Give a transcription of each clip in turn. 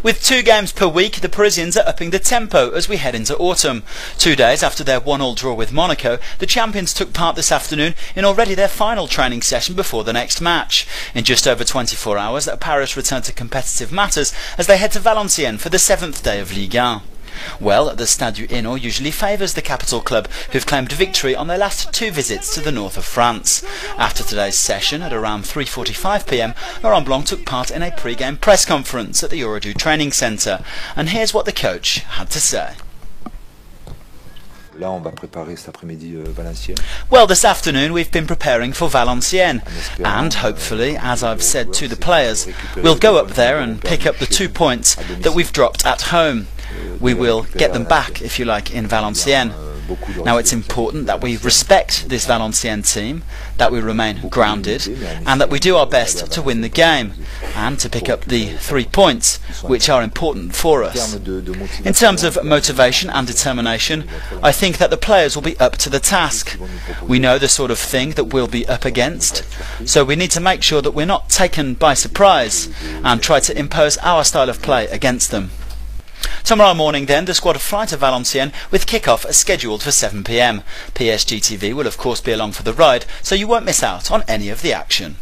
With 2 games per week, the Parisians are upping the tempo as we head into autumn. 2 days after their 1-1 draw with Monaco, the champions took part this afternoon in already their final training session before the next match. In just over 24 hours, Paris return to competitive matters as they head to Valenciennes for the 7th day of Ligue 1. Well, the Stade du Hainaut usually favours the capital club, who've claimed victory on their last 2 visits to the north of France. After today's session at around 3:45 p.m, Laurent Blanc took part in a pre-game press conference at the Oradour training centre, and here's what the coach had to say. Well, this afternoon we've been preparing for Valenciennes, and hopefully, as I've said to the players, we'll go up there and pick up the 2 points that we've dropped at home. We will get them back, if you like, in Valenciennes. Now, it's important that we respect this Valenciennes team, that we remain grounded, and that we do our best to win the game and to pick up the 3 points, which are important for us. In terms of motivation and determination, I think that the players will be up to the task. We know the sort of thing that we'll be up against, so we need to make sure that we're not taken by surprise and try to impose our style of play against them. Tomorrow morning then, the squad fly to Valenciennes with kick-off scheduled for 7 p.m. PSG TV will of course be along for the ride, so you won't miss out on any of the action.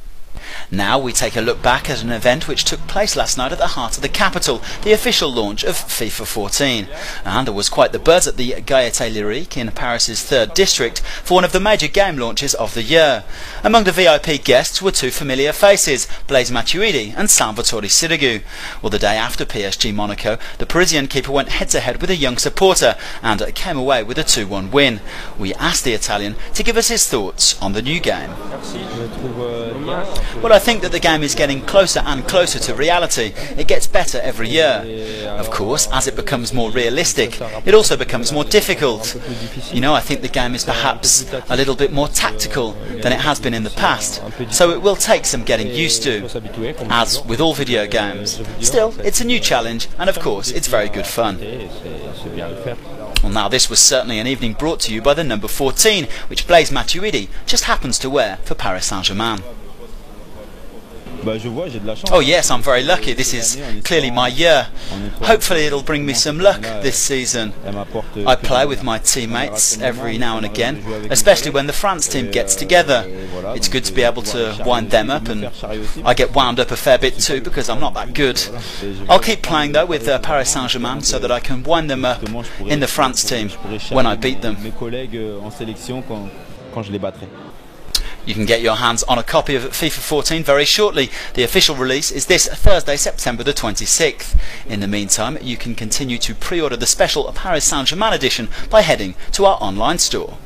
Now we take a look back at an event which took place last night at the heart of the capital, the official launch of FIFA 14. And there was quite the buzz at the Gaieté Lyrique in Paris's 3rd district for one of the major game launches of the year. Among the VIP guests were 2 familiar faces, Blaise Matuidi and Salvatore Sirigu. Well, the day after PSG Monaco, the Parisian keeper went head-to-head with a young supporter and came away with a 2-1 win. We asked the Italian to give us his thoughts on the new game. Well, I think that the game is getting closer and closer to reality. It gets better every year. Of course, as it becomes more realistic, it also becomes more difficult. You know, I think the game is perhaps a little bit more tactical than it has been in the past, so it will take some getting used to, as with all video games. Still, it's a new challenge, and of course, it's very good fun. Well, now this was certainly an evening brought to you by the number 14, which Blaise Matuidi just happens to wear for Paris Saint-Germain. Oh yes, I'm very lucky. This is clearly my year. Hopefully it'll bring me some luck this season. I play with my teammates every now and again, especially when the France team gets together. It's good to be able to wind them up, and I get wound up a fair bit too because I'm not that good. I'll keep playing though with Paris Saint-Germain so that I can wind them up in the France team when I beat them. You can get your hands on a copy of FIFA 14 very shortly. The official release is this Thursday, September the 26th. In the meantime, you can continue to pre-order the special Paris Saint-Germain edition by heading to our online store.